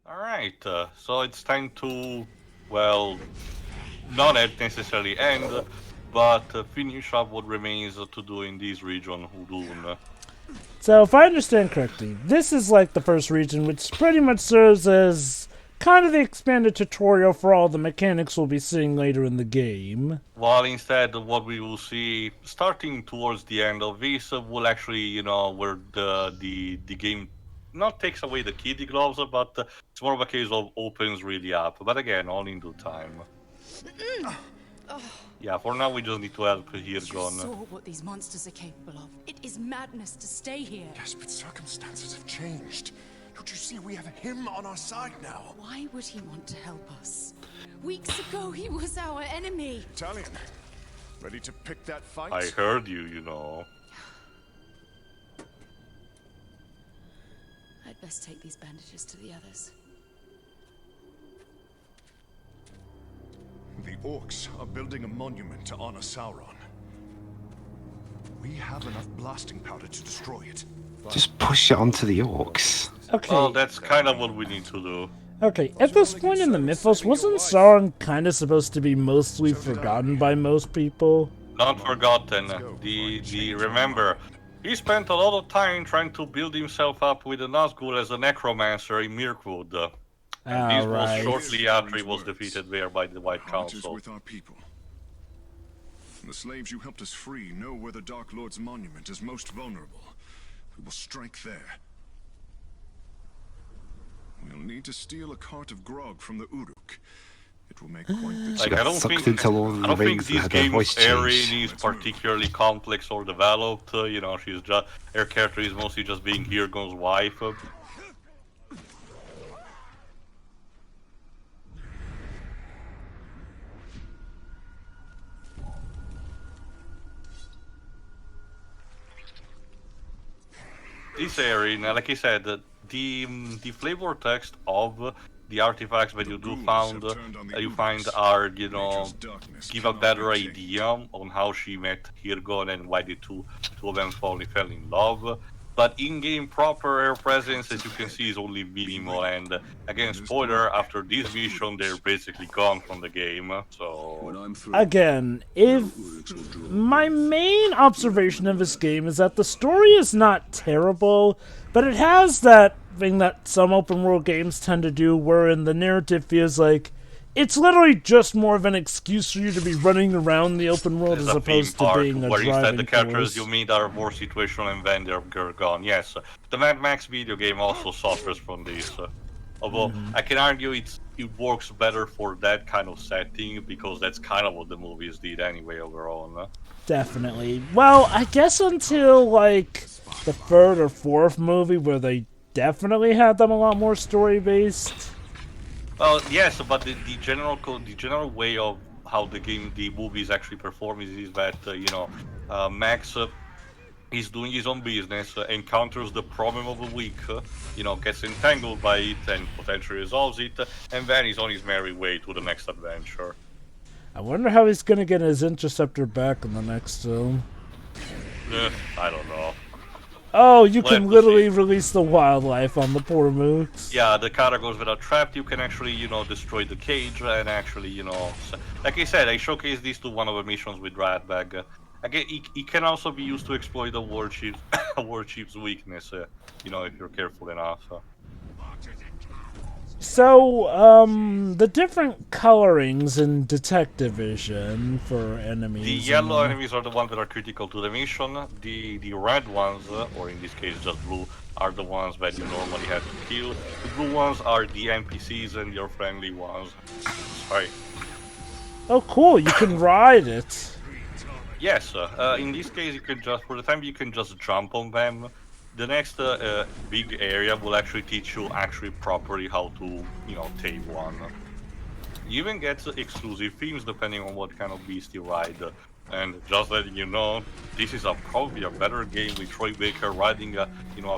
Alright, so it's time to, well, not necessarily end, but finish up what remains to do in this region, Udun. So, if I understand correctly, this is like the first region, which pretty much serves as kind of the expanded tutorial for all the mechanics we'll be seeing later in the game. While instead, what we will see starting towards the end of this will actually, where the game not takes away the kiddie gloves, but it's more of a case of opens really up. But again, all in due time. Yeah, for now we just need to help here, You Gon. saw what these monsters are capable of. It is madness to stay here. Yes, but circumstances have changed. Don't you see we have him on our side now? Why would he want to help us? Weeks ago, he was our enemy. Talion, ready to pick that fight? I heard you. I'd best take these bandages to the others. The orcs are building a monument to honor Sauron. We have enough blasting powder to destroy it. Just push it onto the orcs. Okay. Well, that's kind of what we need to do. Okay, at this point in the mythos, wasn't Sauron kind of supposed to be mostly forgotten by most people? Not forgotten. Remember, he spent a lot of time trying to build himself up with the Nazgul as a necromancer in Mirkwood. And this was shortly after he was defeated there by the White Council. With our people. The slaves you helped us free know where the Dark Lord's monument is most vulnerable. We will strike there. We'll need to steal a cart of grog from the Uruk. It will make quite the Like, I don't think this game's Erin is particularly complex or developed. She's just her character is mostly just being Hirgon's wife. This Erin, like I said, the flavor text of the artifacts that you find are, give a better idea on how she met Hirgon and why the two of them fell in love. But in-game proper, her presence, as you can see, is only minimal. And again, spoiler, after this mission, they're basically gone from the game. So again, if my main observation of this game is that the story is not terrible, but it has that thing that some open world games tend to do, wherein the narrative feels like it's literally just more of an excuse for you to be running around the open world as opposed to being a where driving instead the characters force. you meet are more situational and then they're gone. Yes, the Mad Max video game also suffers from this. Although I can argue it works better for that kind of setting because that's kind of what the movies did anyway overall. Definitely. Well, I guess until like the third or fourth movie where they definitely had them a lot more story based. Well, yes, but the general way of how the movies actually perform is that Max is doing his own business, encounters the problem of the week, gets entangled by it and potentially resolves it, and then he's on his merry way to the next adventure. I wonder how he's gonna get his interceptor back in the next film. I don't know. Oh, you can literally release the wildlife on the poor mooks. Yeah, the caragors that are trapped, you can actually, destroy the cage and actually, like I said, I showcased this to one of the missions with Ratbag. Again, it can also be used to exploit a warship's weakness, if you're careful enough. So, the different colorings in Detective Vision for enemies. The yellow enemies are the ones that are critical to the mission. The red ones, or in this case just blue, are the ones that you normally have to kill. The blue ones are the NPCs and your friendly ones. Sorry. Oh, cool! You can ride it. Yes. In this case, you can just, for the time, you can just jump on them. The next big area will actually teach you properly how to, tame one. You even get exclusive themes depending on what kind of beast you ride. And just letting you know, this is probably a better game with Troy Baker riding a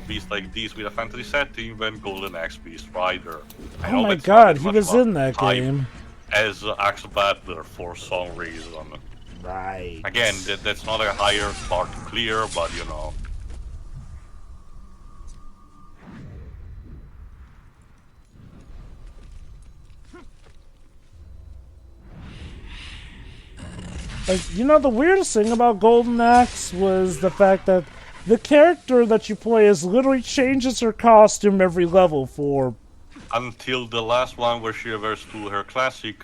beast like this with a fantasy setting than Golden Axe Beast Rider. Oh my god, he was in that game. As Axe Battler for some reason. Right. Again, that's not a higher bar to clear, but You know, the weirdest thing about Golden Axe was the fact that the character that you play as literally changes her costume every level for... Until the last one where she reverts to her classic,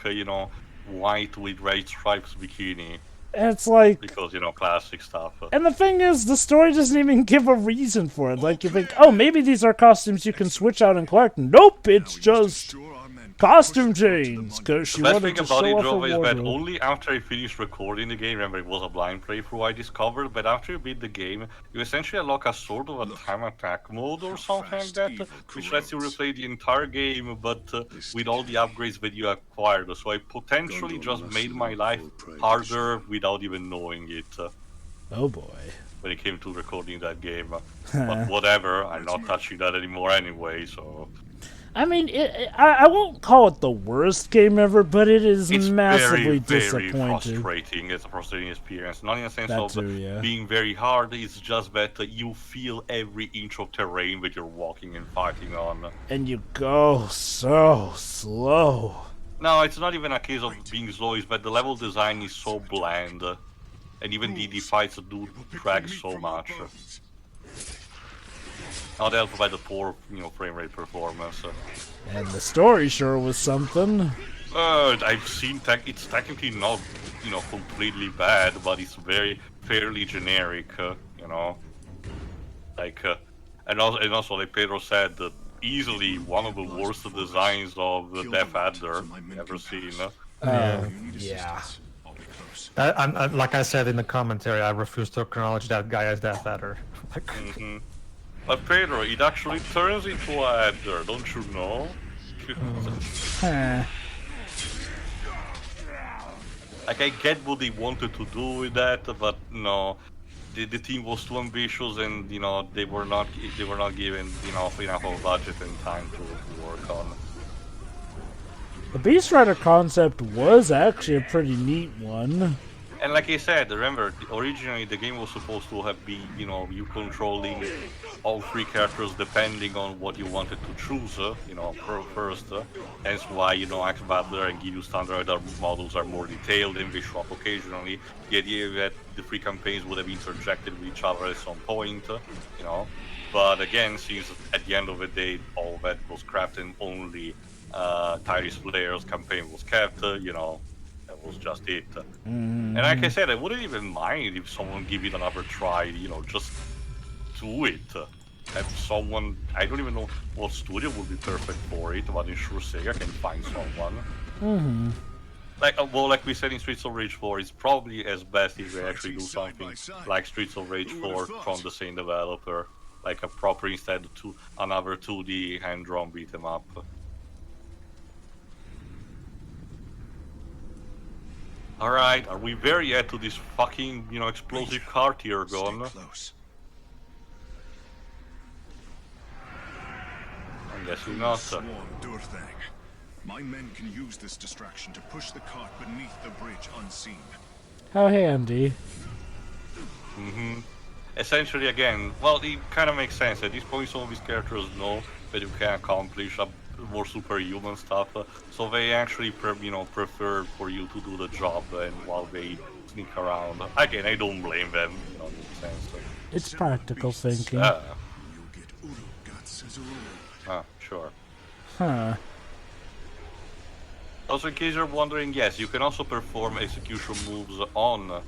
white with red stripes bikini. And it's like... Because, classic stuff. And the thing is, the story doesn't even give a reason for it. Like, you think, oh, maybe these are costumes you can switch out and collect. Nope, it's just costume change, because she The best wanted thing to about show it, off her Joe, is that wardrobe. only after I finished recording the game, remember it was a blind playthrough I discovered, but after you beat the game, you essentially unlock a sort of a time attack mode or something like that, which lets you replay the entire game, but with all the upgrades that you acquired. So I potentially just made my life harder without even knowing it. Oh boy. When it came to recording that game. But whatever, I'm not touching that anymore anyway, so... I mean, I won't call it the worst game ever, but it is It's massively very disappointing. frustrating. It's a frustrating experience. Not in the sense That of too, yeah. being very hard, it's just that you feel every inch of terrain that you're walking and fighting on. And you go so slow. No, it's not even a case of being slow, it's that the level design is so bland. And even the fights do drag so much. Not helped by the poor, frame rate performance. And the story sure was something. I've seen it's technically not, completely bad, but it's very fairly generic, Like, and also, like Pedro said, easily one of the worst designs of the Death Adder ever seen. Yeah. Like I said in the commentary, I refuse to acknowledge that guy as Death Adder. But Pedro, it actually turns into an adder, don't you know? Like, I get what they wanted to do with that, but no, the team was too ambitious, and they were not given enough of a budget and time to work on. The Beast Rider concept was actually a pretty neat one. And like I said, remember, originally the game was supposed to have been, you controlling all three characters depending on what you wanted to choose, first. Hence why, Axe Battler and Gideon Standard models are more detailed and they show up occasionally. The idea that the three campaigns would have interjected with each other at some point, But again, since at the end of the day, all that was scrapped and only Tyrese Flair's campaign was kept, that was just it. And like I said, I wouldn't even mind if someone give it another try, just do it. Have someone, I don't even know what studio would be perfect for it, but I'm sure Sega can find someone. Like we said in Streets of Rage 4, it's probably as best if they actually do something like Streets of Rage 4 from the same developer. Like a proper, instead of another 2D hand-drawn beat-em-up. Alright, are we there yet to this fucking, explosive cart here gone? I'm guessing not. My men can use this distraction to push the cart beneath the bridge unseen. How handy. Essentially, again, well, it kind of makes sense. At this point, some of these characters know that you can accomplish more superhuman stuff, so they actually prefer for you to do the job and while they sneak around. Again, I don't blame them, in a sense. It's practical thinking. Sure. Huh. Also, in case you're wondering, yes, you can also perform execution moves on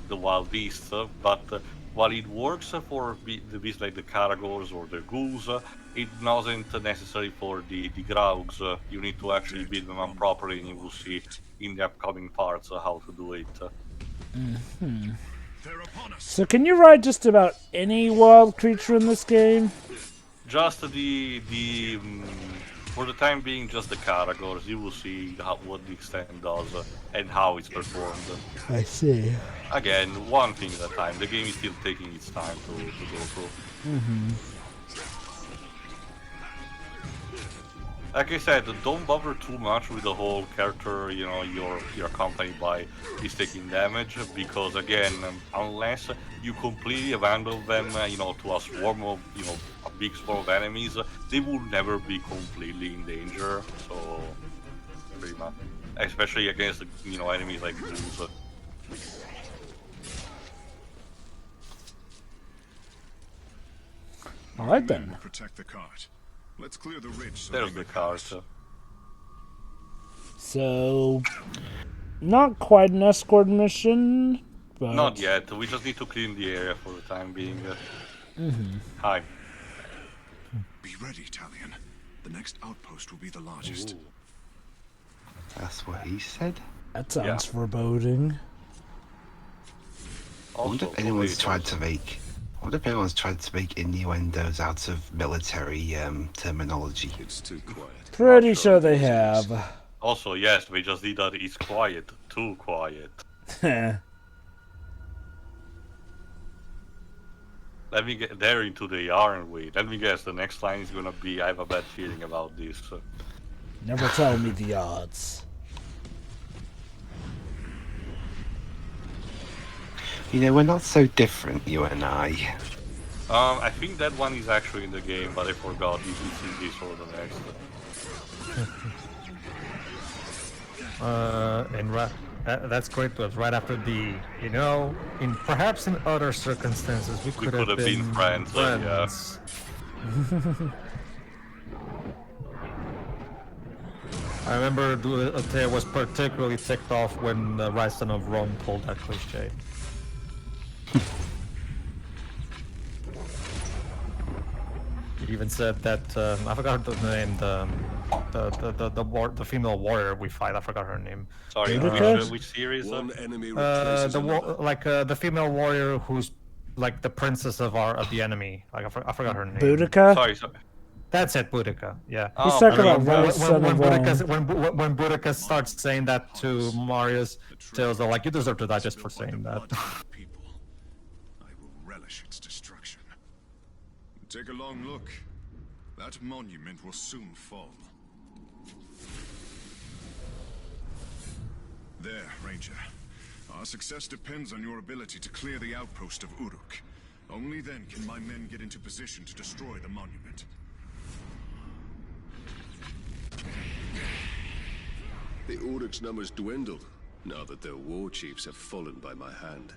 the wild beasts, but while it works for the beasts like the Caragors or the Ghouls, it doesn't necessary for the Graugs. You need to actually beat them up properly, and you will see in the upcoming parts how to do it. So can you ride just about any wild creature in this game? Just for the time being, just the Caragors. You will see what the extent does and how it's performed. I see. Again, one thing at a time. The game is still taking its time to go through. Like I said, don't bother too much with the whole character, you're accompanied by is taking damage, because again, unless you completely abandon them, to a swarm of, a big swarm of enemies, they will never be completely in danger, so, pretty much. Especially against, enemies like ghouls. All right, Men then. will protect the cart. Let's clear the ridge so There's they the may cart. pass. So, not quite an escort mission, but... Not yet. We just need to clean the area for the time being. Hi. Be ready, Talion. The next outpost will be the largest. Ooh. That's what he said. That sounds foreboding. I wonder Also, if anyone's tried potatoes. to make. I wonder if anyone's tried to make innuendos out of military terminology. It's too quiet. Pretty sure they have. Also, yes, we just did that. It's quiet. Too quiet. Let me get there into the yarn way. Let me guess, the next line is gonna be, I have a bad feeling about this. Never tell me the odds. You know, we're not so different, you and I. I think that one is actually in the game, but I forgot if it's in this or the next. That's great. Was right after the, in perhaps in other circumstances we could have been friends. Yeah. I remember Thea was particularly ticked off when the right son of Rome told that cliche. He even said that I forgot the name. The female warrior we fight. I forgot her name. Sorry, Boudica? which series? One enemy replaces another. The female warrior who's like the princess of the enemy. Like I forgot her name. Boudica? Sorry. That's it, Boudica. Yeah. He's Oh, talking I about mean, Rice, son of Rome. when Boudica starts saying that to Marius, Tails are like, you deserve to die just for saying that. People. I will relish its destruction. Take a long look. That monument will soon fall. There, Ranger. Our success depends on your ability to clear the outpost of Uruk. Only then can my men get into position to destroy the monument. The Uruk's numbers dwindled, now that their war chiefs have fallen by my hand.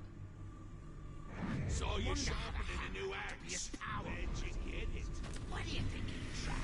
So you're sharpening a new axe. Where'd you get it? What do you think you tried?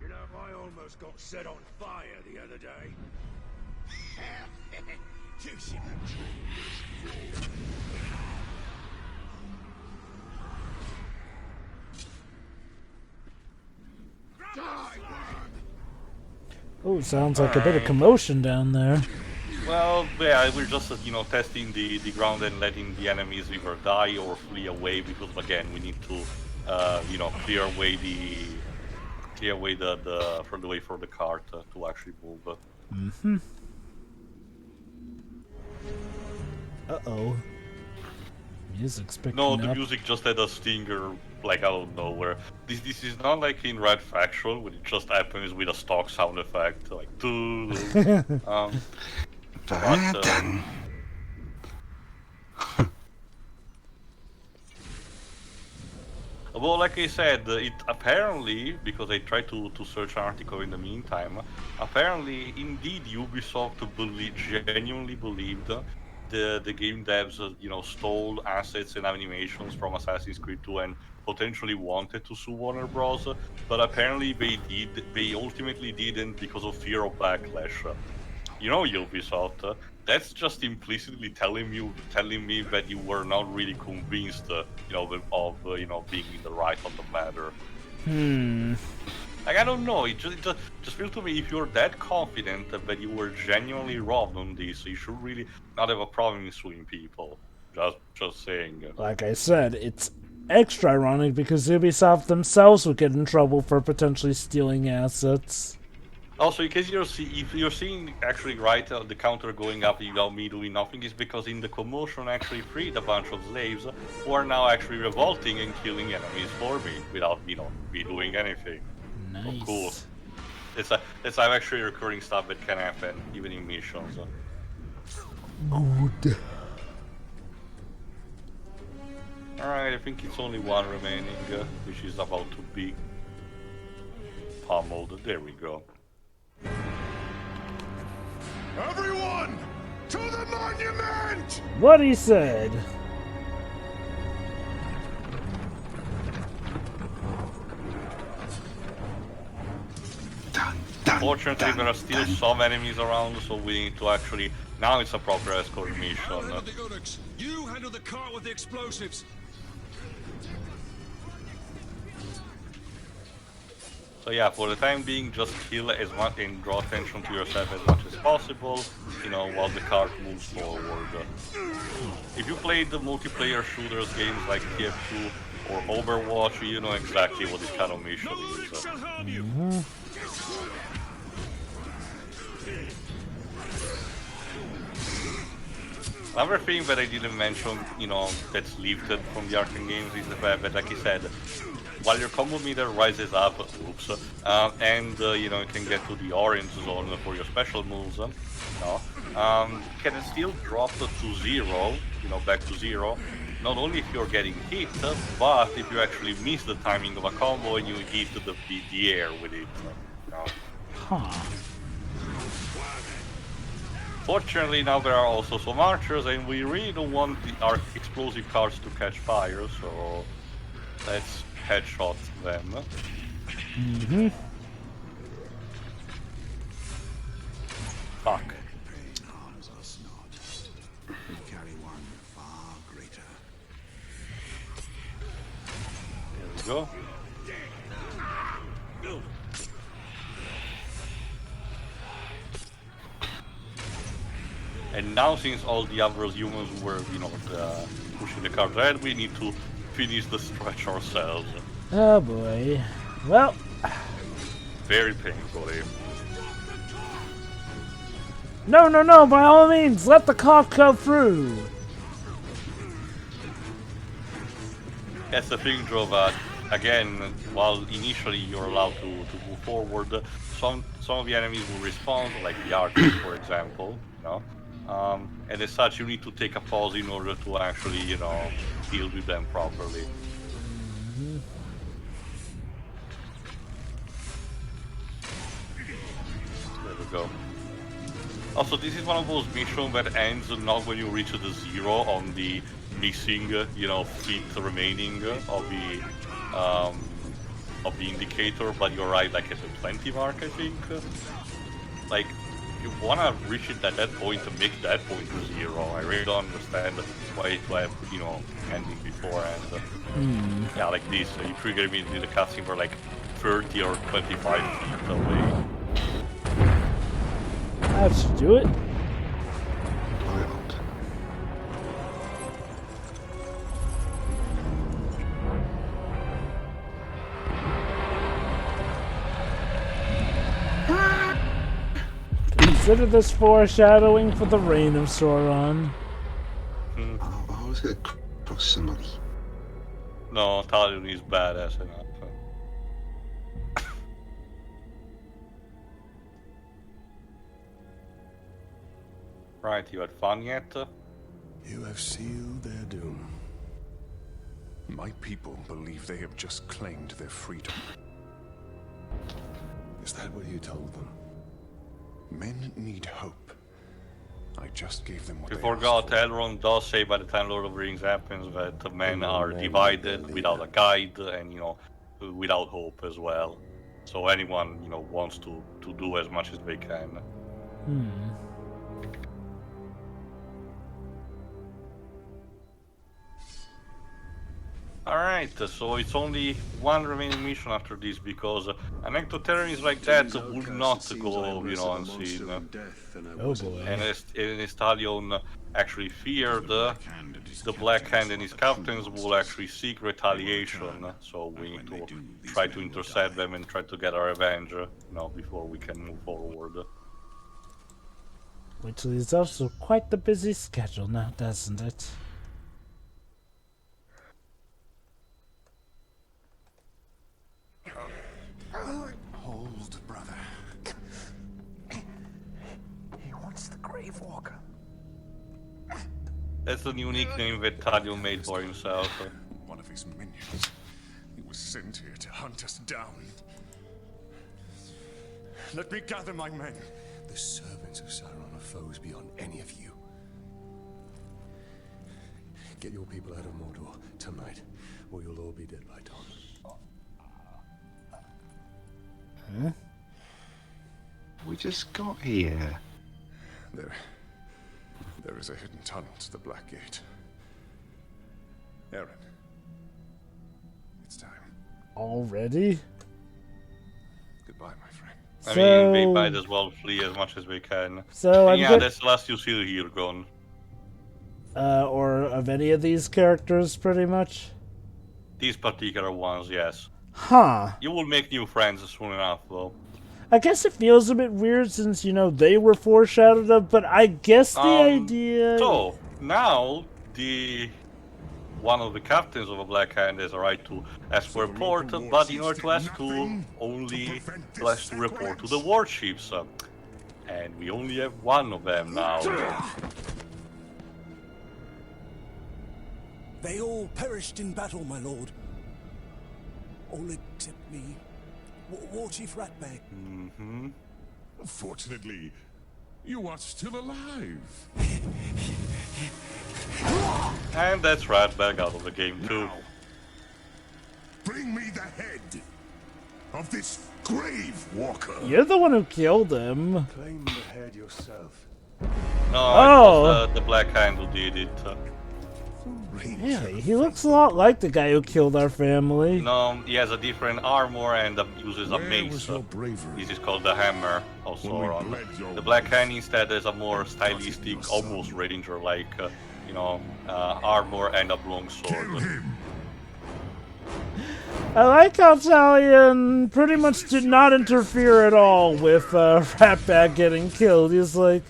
You know, I almost got set on fire the other day. Too soon. Oh, sounds like a bit of commotion down there. Well, yeah, we're just testing the ground and letting the enemies either die or flee away, because again we need to clear away the way for the cart to actually move. Uh-oh. Music's picking No, up. the music just had a stinger, like out of nowhere. This is not like in Red Faction, when it just happens with a stock sound effect, like Done. Well, like I said, it apparently, because I tried to search an article in the meantime, apparently, indeed, Ubisoft genuinely believed the game devs, stole assets and animations from Assassin's Creed 2 and potentially wanted to sue Warner Bros. But apparently they ultimately didn't because of fear of backlash. Ubisoft, that's just implicitly telling me that you were not really convinced, of being in the right on the matter. Like, I don't know. It just feels to me, if you're that confident that you were genuinely wrong on this, you should really not have a problem in suing people. Just saying. Like I said, it's extra ironic because Ubisoft themselves would get in trouble for potentially stealing assets. Also, in case if you're seeing actually the counter going up without me doing nothing, is because in the commotion actually freed a bunch of slaves who are now actually revolting and killing enemies for me without me doing anything. Nice. Oh, cool. It's actually recurring stuff that can happen even in missions. Good. Alright, I think it's only one remaining, which is about to be pummeled. There we go. Everyone, to the monument! What he said. Fortunately, there are still some enemies around, so we need to actually... Now it's a proper escort mission. You handle the cart with the explosives. So yeah, for the time being, just kill as much and draw attention to yourself as much as possible, while the cart moves forward. If you played the multiplayer shooters games like TF2 or Overwatch, you know exactly what this kind of mission is. Another thing that I didn't mention, that's lifted from the Arkham games is the fact that, like I said, while your combo meter rises up, and you can get to the orange zone for your special moves, can it still drop to zero, back to zero, not only if you're getting hit, but if you actually miss the timing of a combo and you hit the air with it. Huh. Fortunately, now there are also some archers, and we really don't want our explosive cards to catch fire, so let's headshot them. Fuck. There we go. And now, since all the other humans were, pushing the cart ahead, we need to finish the stretch ourselves. Oh boy. Well. Very painfully. No, by all means, let the cough go through. That's the thing, Drova. Again, while initially you're allowed to move forward, some of the enemies will respawn, like the archers, for example, and as such, you need to take a pause in order to actually, deal with them properly. There we go. Also, this is one of those missions that ends not when you reach the 0 on the missing, feet remaining of the indicator, but you arrive like at the 20 mark, I think. Like, you wanna reach it at that point to make that point to 0. I really don't understand why it have, ending beforehand. Yeah, like this. You trigger immediately the cutscene for like 30 or 25 feet away. That should do it. Consider this foreshadowing for the reign of Sauron. I was gonna cross somebody. No, Talion is badass enough. Right, you had fun yet? You have sealed their doom. My people believe they have just claimed their freedom. Is that what you told them? Men need hope. I just gave them what We they forgot, asked for. Elrond does say by the time Lord of the Rings happens that the men are divided without a guide and, without hope as well. So anyone, wants to do as much as they can. Alright, so it's only one remaining mission after this, because an ectothermist like that would not go, unseen. Oh boy. And as Talion actually feared, the Black Hand and his captains will actually seek retaliation, so we need to try to intercept them and try to get our revenge, before we can move forward. Which leads us to quite the busy schedule now, doesn't it? Hold, brother. He wants the Grave Walker. That's the new nickname that Talion made for himself. One of his minions. He was sent here to hunt us down. Let me gather my men. The servants of Sauron are foes beyond any of you. Get your people out of Mordor tonight, or you'll all be dead by dawn. Huh? We just got here. There is a hidden tunnel to the Black Gate. Aaron, it's time. Already? Goodbye, my friend. I mean, we might as well flee as much as we can. So I'm good. That's the last you see here gone. Or of any of these characters, pretty much? These particular ones, yes. Huh. You will make new friends soon enough, though. I guess it feels a bit weird since, they were foreshadowed of, but I guess the idea... So, now, one of the captains of a Black Hand has a right to ask for a report, but in order to ask to, only has to report to the warships. And we only have one of them now. They all perished in battle, my lord. All except me. War Chief Ratbag. Mm-hmm. Fortunately, you are still alive. And that's Ratbag out of the game too. Now, bring me the head of this Grave Walker. You're the one who killed him. Claim the head yourself. No, it was the Black Hand who did it. Really? He looks a lot like the guy who killed our family. No, he has a different armor and uses a mace. This is called the Hammer of Sauron. The Black Hand instead has a more stylistic, almost ranger-like, armor and a long sword. I like how Talion pretty much did not interfere at all with Ratbag getting killed. He's like,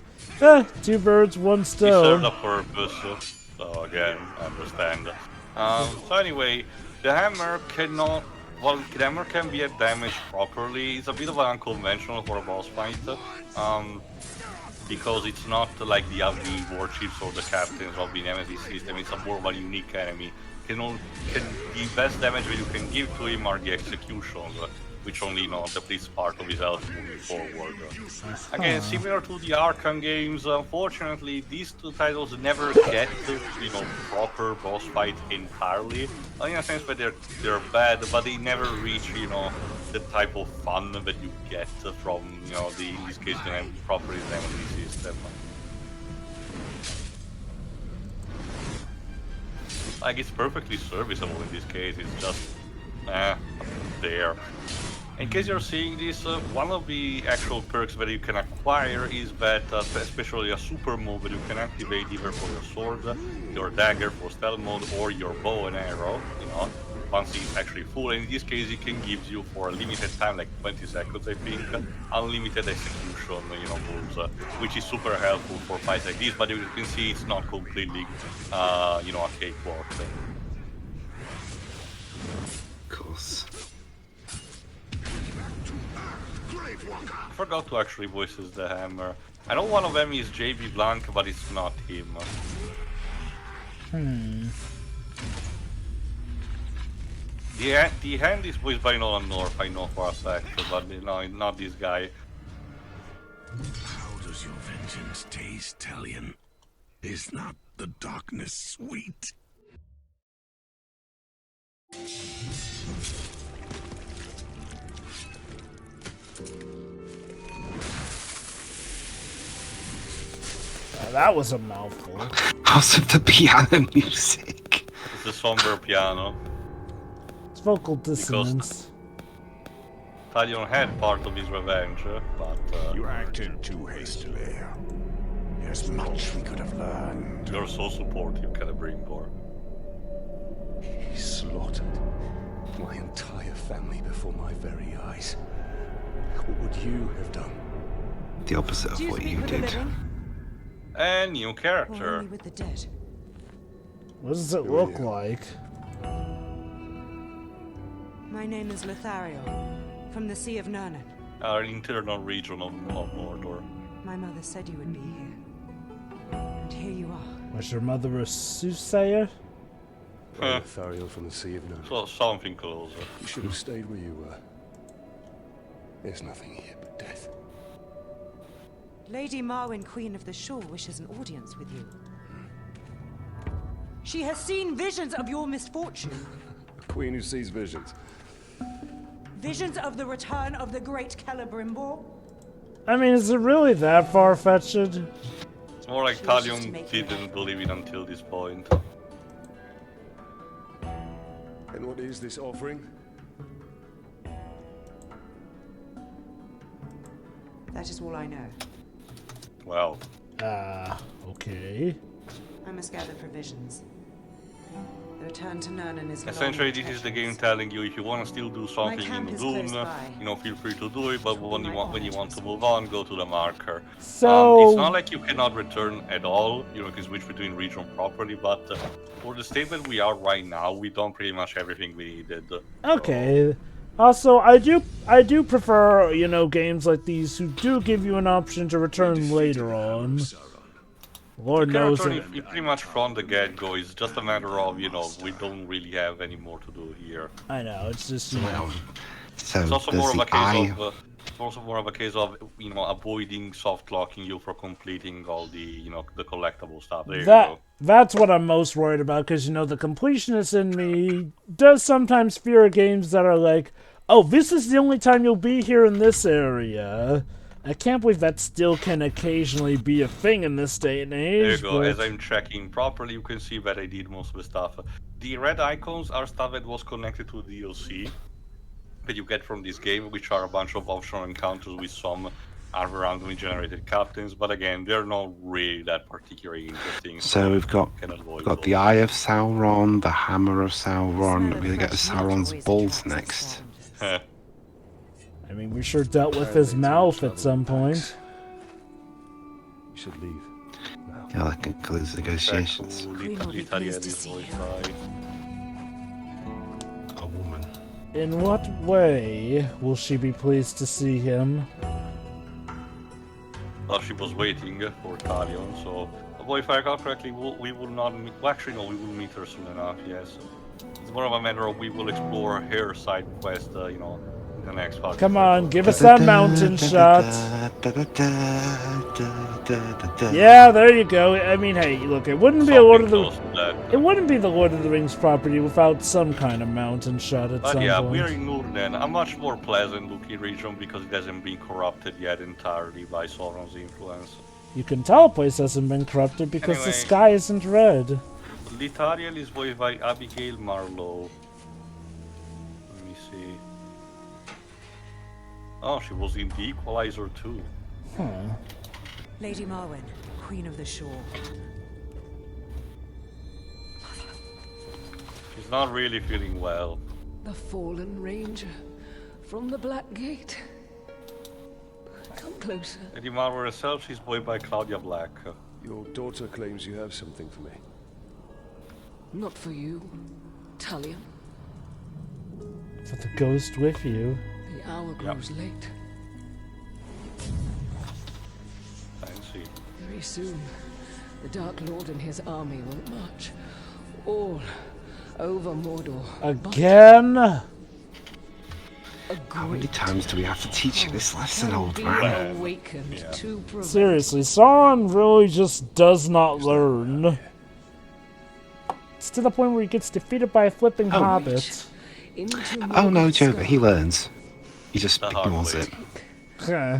two birds, one He stone. served a purpose. So again, I understand. So anyway, the hammer cannot... Well, the hammer can be damaged properly. It's a bit of an unconventional for a boss fight. Because it's not like the other warships or the captains of the Nemesis system. It's a more of a unique enemy. The best damage that you can give to him are the executions, which only depletes part of his health moving forward. Again, similar to the Arkham games, unfortunately, these two titles never get proper boss fight entirely. In a sense that they're bad, but they never reach the type of fun that you get from in this case the proper Nemesis system. Like, it's perfectly serviceable in this case. It's just there. In case you're seeing this, one of the actual perks that you can acquire is that, especially a super move that you can activate either for your sword, your dagger for stealth mode, or your bow and arrow, once it's actually full. And in this case, it can give you for a limited time, like 20 seconds, I think, unlimited execution, moves, which is super helpful for fights like this. But you can see it's not completely, a cakewalk. Of course. I forgot to actually voices the hammer. I know one of them is JB Blanc, but it's not him. The hand is voiced by Nolan North, I know for a fact, but not this guy. How does your vengeance taste, Talion? Is not the darkness sweet? That was a mouthful. Also the piano music. It's a somber piano. It's vocal dissonance. Talion had part of his revenge, but You acted too hastily. There's much we could have learned. you're so supportive, Celebrimbor. He slaughtered my entire family before my very eyes. What would you have done? The opposite of what you did. And new Or character. only with the dead? What does it look like? My name is Lithariel, from the Sea of Nurnen. Our internal region of Mordor. My mother said you would be here. And here you are. Was your mother a soothsayer? Huh. Thariel from the Sea of Nurnen. So something closer. You should have stayed where you were. There's nothing here but death. Lady Marwyn, Queen of the Shore, wishes an audience with you. She has seen visions of your misfortune. A queen who sees visions. Visions of the return of the great Celebrimbor. I mean, is it really that far-fetched? It's more like She wishes to Talion make you didn't believe it until this point. And what is this offering? That is all I know. Well, Okay. I must gather provisions. The return to Nurnen is essentially long this is the and game telling you if you want to still do something camp in is Doom, close by. you know, feel free to do it, but when you want to move on, go to the marker. So it's not like you cannot return at all, you know, you can switch between region properly, but for the state that we are right now, we done pretty much everything we needed. okay. Also, I do prefer, you know, games like these who do give you an option to return later on. Lord knows it. Pretty much from the get-go, it's just a matter of, you know, we don't really have any more to do here. I know, it's just, you know. Well, so It's also there's more of a the case eye. of, it's also more of a case of, you know, avoiding soft locking you for completing all the, you know, the collectible stuff. There you go. That's what I'm most worried about, because, you know, the completionist in me does sometimes fear games that are like, oh, this is the only time you'll be here in this area. I can't believe that still can occasionally be a thing in this day and age. There you go. but- As I'm checking properly, you can see that I did most of the stuff. The red icons are stuff that was connected to DLC that you get from this game, which are a bunch of optional encounters with some other randomly generated captains. But again, they're not really that particularly interesting. So we've got the Eye of Sauron, the Hammer of Sauron. We're gonna get to Sauron's balls next. I mean, we sure dealt with his mouth at some point. You should leave. Yeah, that concludes negotiations. Queen will be pleased to see you. A woman. In what way will she be pleased to see him? Well, she was waiting for Talion, so... Well, if I recall correctly, we will not meet... Well, actually, no, we will meet her soon enough, yes. It's more of a matter of we will explore her side quest, you know, in the next part. Come on, give us that mountain shot. Yeah, there you go. I mean, hey, look, it wouldn't be a Lord of the... It wouldn't be the Lord of the Rings property without some kind of mountain shot at But some yeah, point. we're in Nurnen, a much more pleasant looking region because it hasn't been corrupted yet entirely by Sauron's influence. You can tell a place hasn't been corrupted because the Anyway. sky isn't red. Lithariel is voiced by Abigail Marlowe. Let me see. Oh, she was in The Equalizer too. Huh. Lady Marwyn, Queen of the Shore. She's not really feeling well. The fallen ranger from the Black Gate. Come closer. Lady Marlowe herself, she's voiced by Claudia Black. Your daughter claims you have something for me. Not for you, Talion. For the ghost with you. The hour grows late. Fancy. Very soon, the Dark Lord and his army will march all over Mordor. Again? How many times do we have to teach you this lesson, Shall old be man? awakened to prevent. Seriously, Sauron really just does not learn. It's to the point where he gets defeated by a flipping hobbit. into Oh no, Mordor's Joker, he sky. learns. He just The hard ignores way. it. Huh.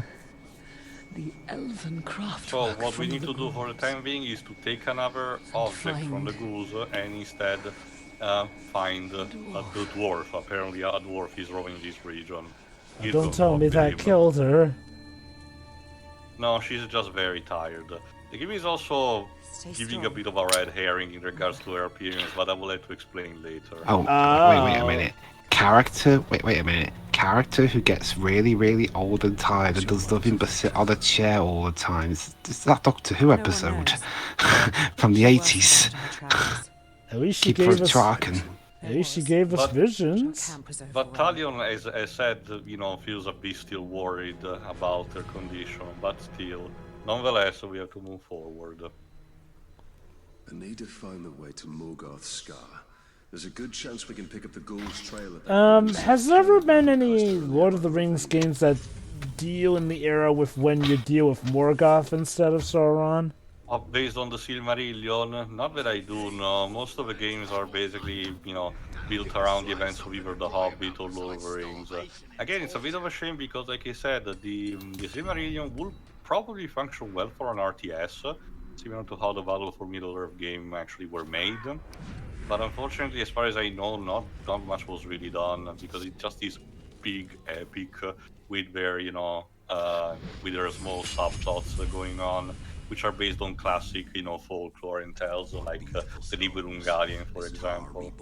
The elven craft. So what we need to do for the time being is to take another object from the ghouls and instead find the dwarf. Apparently, a dwarf is roaming this region. Don't tell me that him. killed her. No, she's just very tired. The game is also giving a bit of a red herring in regards to her appearance, but I will have to explain later. Oh, wait a minute. Wait a minute. Character who gets really old and tired and does nothing but sit on a chair all the time. Is that Doctor Who episode from the 80s? At least she Keep gave us. tracking. At least she gave us visions. But Talion, as said, feels a bit still worried about her condition, but still, nonetheless, we have to move forward. I need to find the way to Morgoth's Scar. There's a good chance we can pick up the Ghoul's trail. Has there ever been any Lord of the Rings games that deal in the era with when you deal with Morgoth instead of Sauron? Based on the Silmarillion, not that I do know. Most of the games are basically, built around the events of either The Hobbit or Lord of the Rings. Again, it's a bit of a shame because, like I said, the Silmarillion will probably function well for an RTS, similar to how the Battle for Middle-earth game actually were made. But unfortunately, as far as I know, not much was really done because it just is big epic with their, with their small subplots going on, which are based on classic, folklore and tales, like the Nibelungalian, for example.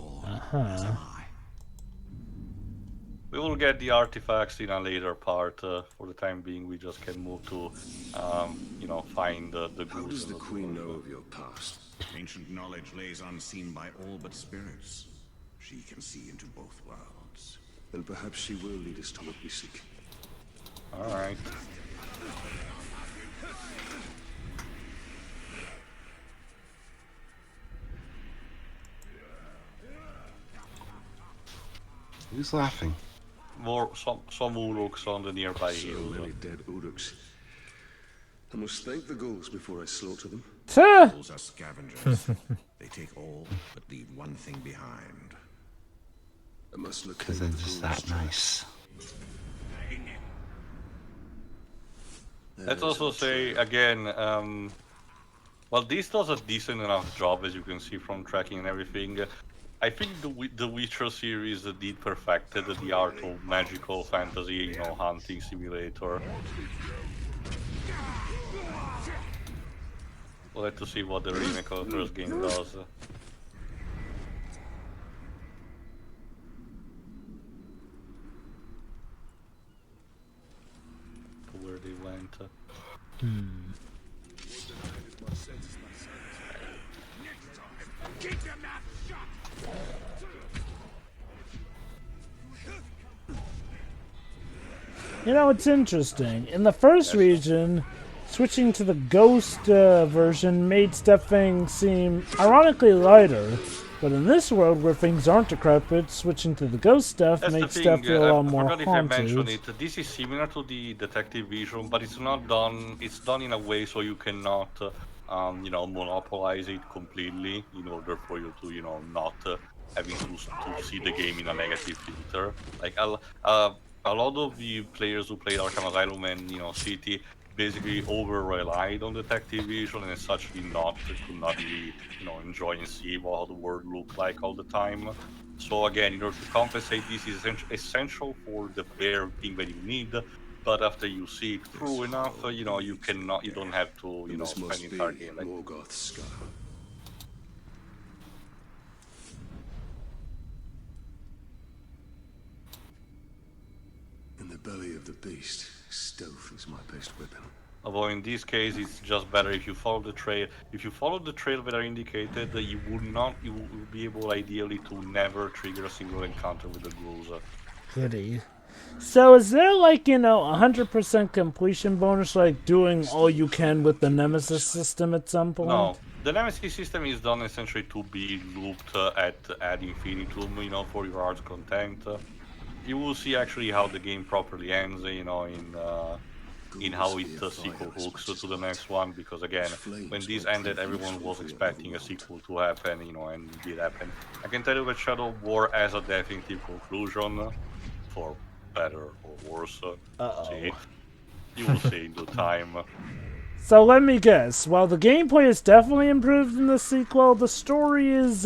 We will get the artifacts in a later part. For the time being, we just can move to, find the ghouls. How does the Queen know of your past? Ancient knowledge lays unseen by all but spirits. She can see into both worlds. Then perhaps she will lead us to what we seek. Alright. Who's laughing? Some Uruks on the nearby hills. So many dead Uruks. I must thank the ghouls before I slaughter them. Ghouls are scavengers. They take all, but leave one thing behind. I must look. Because they're just that nice. Let's also say again, well, this does a decent enough job, as you can see from tracking and everything. I think the Witcher series did perfected the art of magical fantasy, hunting simulator. We'll have to see what the remake of the first game does. Where they went. It's interesting. In the first region, switching to the ghost version made stuffing seem ironically lighter. But in this world, where things aren't decrepit, switching to the ghost stuff makes stuff feel a lot more haunted. I mentioned it. This is similar to the detective vision, but it's not done. It's done in a way so you cannot, monopolize it completely in order for you to, not having to see the game in a negative filter. Like a lot of the players who played Arkham Asylum and City basically over-relied on detective vision and as such could not really enjoy and see how the world looked like all the time. So again, in order to compensate, this is essential for the bare thing that you need. But after you see it through enough, you don't have to spend the entire game like Morgoth's Scar. In the belly of the beast, stealth is my best weapon. Although in this case, it's just better if you follow the trail. If you follow the trail that are indicated, you will be able ideally to never trigger a single encounter with the ghouls. Goody. So is there 100% completion bonus, like doing all you can with the Nemesis system at some point? No. The Nemesis system is done essentially to be looped at ad infinitum, for your heart's content. You will see actually how the game properly ends, in how it sequel hooks to the next one, because again, when this ended, everyone was expecting a sequel to happen, and it did happen. I can tell you that Shadow War has a definitive conclusion, for better or worse. See, you will see in due time. So let me guess, while the gameplay is definitely improved in the sequel, the story is,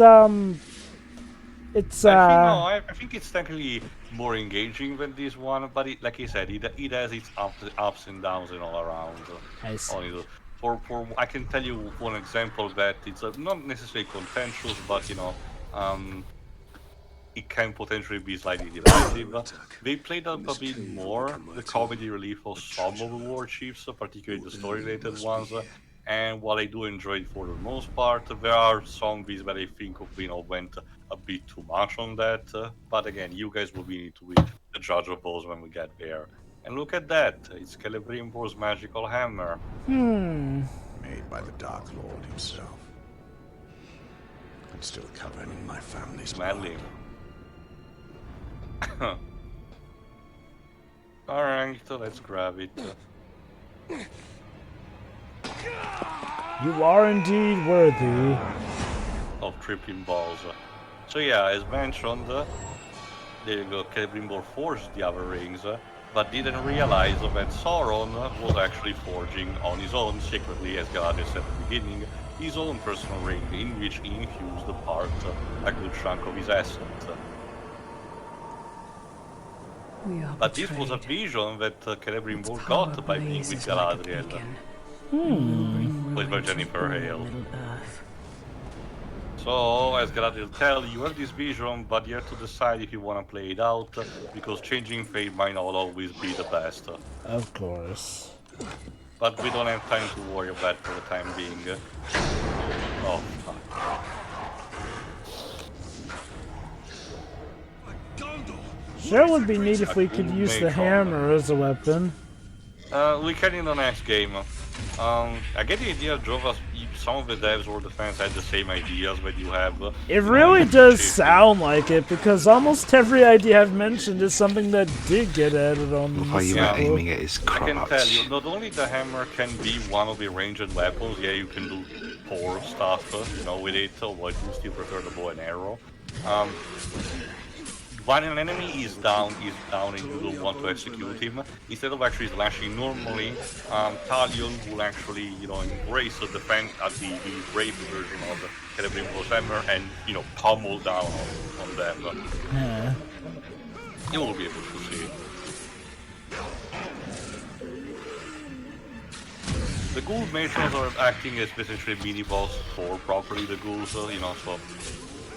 It's I think it's technically more engaging than this one, but like he said, it has its ups and downs and all around. I see. I can tell you one example that it's not necessarily contentious, but it can potentially be slightly divisive. They played up a bit more the comedy relief of some of the war chiefs, particularly the story-related ones. And while I do enjoy it for the most part, there are some bits that I think went a bit too much on that. But again, you guys will be to be the judge of those when we get there. And look at that, it's Celebrimbor's magical hammer. Made by the Dark Lord himself. And still covered in my family's Smelly. blood. Alright, let's grab it. You are indeed worthy of tripping balls. So yeah, as mentioned, there you go, Celebrimbor forged the other rings, but didn't realize that Sauron was actually forging on his own, secretly, as Galadriel said at the beginning, his own personal ring, in which he infused a good chunk of his essence. But this was a vision that Celebrimbor got by being with Galadriel. With Jennifer Hale. So, as Galadriel tell, you have this vision, but you have to decide if you want to play it out, because changing fate might not always be the best. Of course. But we don't have time to worry about that for the time being. Oh, fuck. Sure would be neat if we could use the hammer as a weapon. We can in the next game. I get the idea some of the devs or the fans had the same ideas that you have. It really does sound like it, because almost every idea I've mentioned is something that did get added on the Why you aiming at his crotch. I can tell you, not only the hammer can be one of the ranged weapons, yeah, you can do poor stuff, with it, but you still prefer the bow and arrow. When an enemy is down and you don't want to execute him, instead of actually slashing normally, Talion will actually, embrace the defense at the brave version of the Celebrimbor's hammer and, pummel down on them. Yeah. You will be able to see it. The ghoul matrons are acting as essentially mini-boss for properly the ghouls, so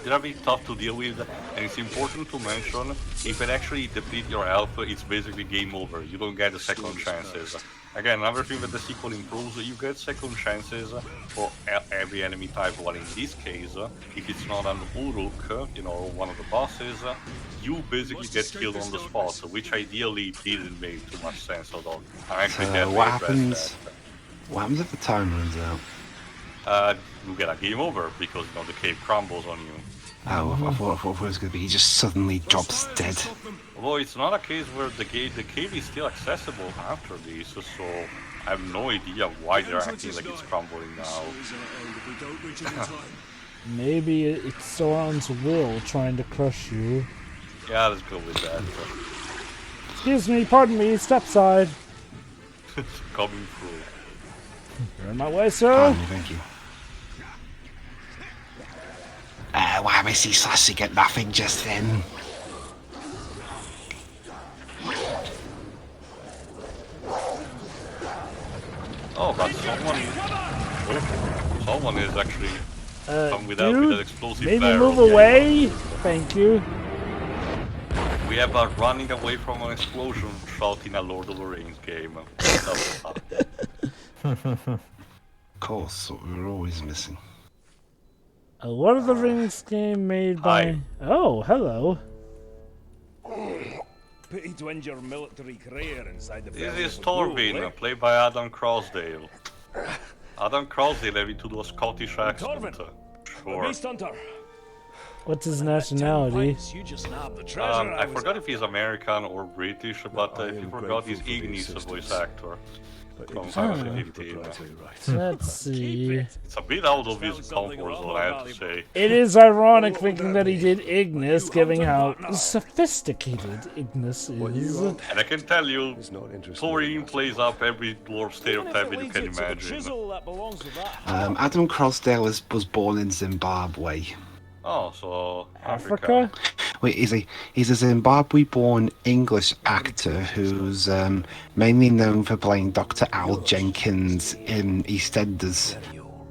they're a bit tough to deal with, and it's important to mention, if it actually deplete your health, it's basically game over. You don't get the second chances. Again, another thing that the sequel improves, you get second chances for every enemy type, while in this case, if it's not an Uruk, one of the bosses, you basically get killed on the spot, which ideally didn't make too much sense at all. What happens if the time runs out? You get a game over, because the cave crumbles on you. Oh, I thought it was going to be he just suddenly drops dead. Well, it's not a case where the cave is still accessible after this, so I have no idea why they're acting like it's crumbling now. Maybe it's Sauron's will trying to crush you. Yeah, let's go with that. Excuse me, pardon me, step side. Coming through. You're in my way, sir. Thank you. Why was he slashing at nothing just then? Oh, but someone is actually come with that explosive maybe barrel. move away? Thank you. We have a running away from an explosion shot in a Lord of the Rings game. Of course, what we were always missing. A Lord of the Rings game made by... Hi. Oh, hello. Pity to end your military career inside the This belly is of a bull, Torvin, played by Adam Crossdale. Adam Crossdale having to do a Scottish accent. Sure. Beast hunter. What's his nationality? You just nabbed the treasure. I forgot if he's American or British, but if you forgot, he's Ignis, a voice actor. From Final Fantasy 15. Let's see. It's a bit out of his comfort zone, I have to say. It is ironic thinking that he did Ignis, given how sophisticated Ignis is. And I can tell you, Thorin plays up every dwarf stereotype that you can imagine. Adam Crossdale was born in Zimbabwe. Oh, so Africa? Wait, he's a Zimbabwe-born English actor who's mainly known for playing Dr. Al Jenkins in EastEnders,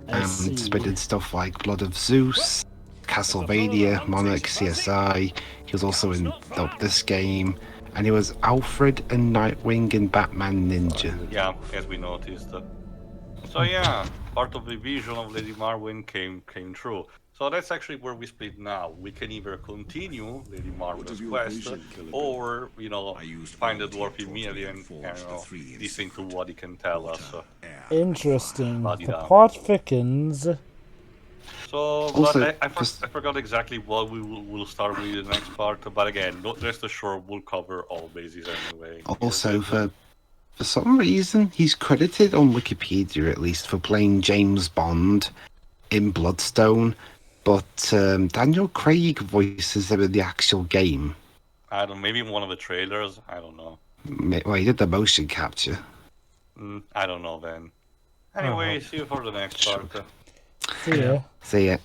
and but did stuff like Blood of Zeus, Castlevania, Monarch, CSI. He was also in this game, and he was Alfred and Nightwing in Batman Ninja. Yeah, as we noticed. So yeah, part of the vision of Lady Marwyn came true. So that's actually where we split now. We can either continue Lady Marwyn's quest, or, find the dwarf immediately and, listen to what he can tell us. Interesting. The plot thickens. So, Also, but I forgot exactly what we'll start with in the next part, but again, rest assured we'll cover all bases anyway. Also, for some reason, he's credited on Wikipedia, at least, for playing James Bond in Bloodstone, but Daniel Craig voices him in the actual game. I don't know, maybe in one of the trailers, I don't know. Well, he did the motion capture. I don't know then. Anyway, see you for the next part. See ya. See ya.